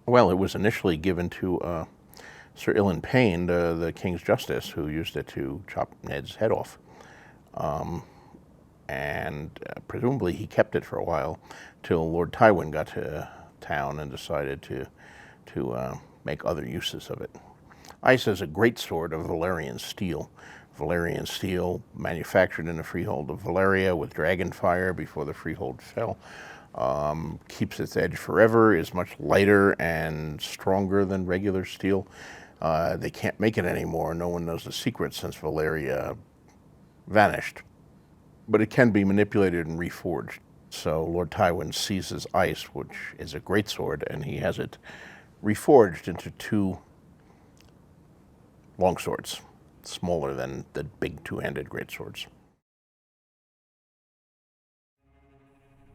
Well, it was initially given to Sir Ilan Payne, the King's Justice, who used it to chop Ned's head off. And presumably he kept it for a while till Lord Tywin got to town and decided to make other uses of it. Ice is a great sword of Valyrian steel. Valyrian steel manufactured in the freehold of Valyria with dragon fire before the freehold fell. Keeps its edge forever, is much lighter and stronger than regular steel. They can't make it anymore. No one knows the secret since Valyria vanished. But it can be manipulated and reforged. So Lord Tywin seizes Ice, which is a great sword, and he has it reforged into 2 longswords, smaller than the big 2-handed greatswords.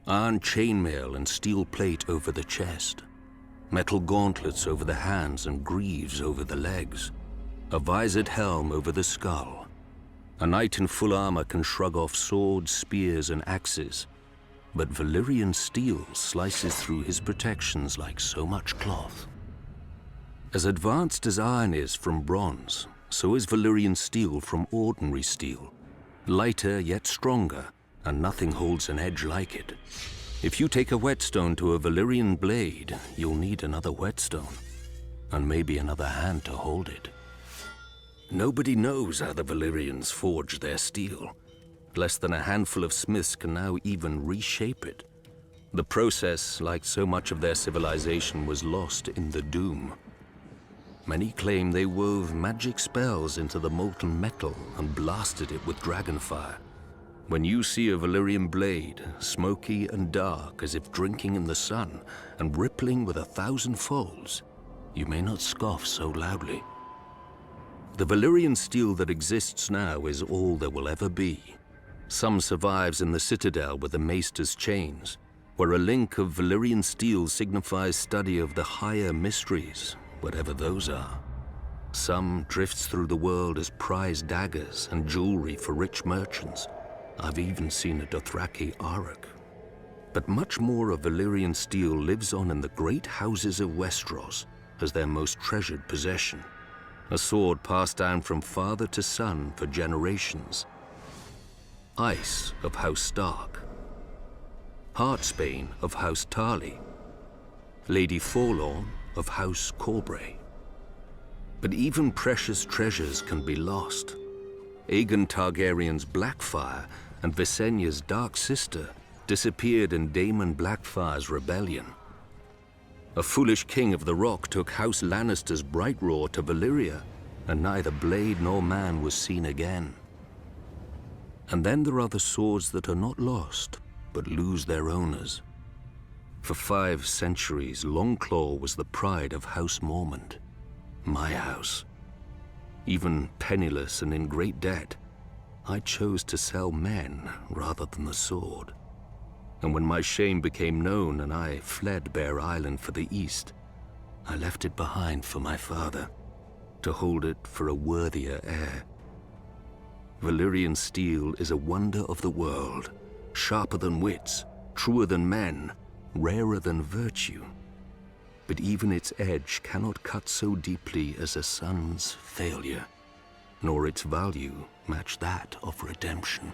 Iron chainmail and steel plate over the chest, metal gauntlets over the hands and greaves over the legs, a visored helm over the skull. A knight in full armor can shrug off swords, spears, and axes, but Valyrian steel slices through his protections like so much cloth. As advanced as iron is from bronze, so is Valyrian steel from ordinary steel, lighter yet stronger, and nothing holds an edge like it. If you take a whetstone to a Valyrian blade, you'll need another whetstone, and maybe another hand to hold it. Nobody knows how the Valyrians forge their steel. Less than a handful of smiths can now even reshape it. The process, like so much of their civilization, was lost in the Doom. Many claim they wove magic spells into the molten metal and blasted it with dragonfire. When you see a Valyrian blade, smoky and dark as if drinking in the sun and rippling with 1,000 folds, you may not scoff so loudly. The Valyrian steel that exists now is all there will ever be. Some survives in the citadel with the maester's chains, where a link of Valyrian steel signifies study of the higher mysteries, whatever those are. Some drifts through the world as prize daggers and jewelry for rich merchants. I've even seen a Dothraki auric. But much more of Valyrian steel lives on in the great houses of Westeros as their most treasured possession. A sword passed down from father to son for generations. Ice of House Stark. Heartsbane of House Tarly. Lady Forlorn of House Corbray. But even precious treasures can be lost. Aegon Targaryen's Blackfire and Visenya's dark sister disappeared in Daemon Blackfire's rebellion. A foolish king of the Rock took House Lannister's Brightroar to Valyria, and neither blade nor man was seen again. And then there are the swords that are not lost, but lose their owners. For 5 centuries, Longclaw was the pride of House Mormont, my house. Even penniless and in great debt, I chose to sell men rather than the sword. And when my shame became known and I fled Bear Island for the east, I left it behind for my father, to hold it for a worthier heir. Valyrian steel is a wonder of the world, sharper than wits, truer than men, rarer than virtue. But even its edge cannot cut so deeply as a son's failure, nor its value match that of redemption.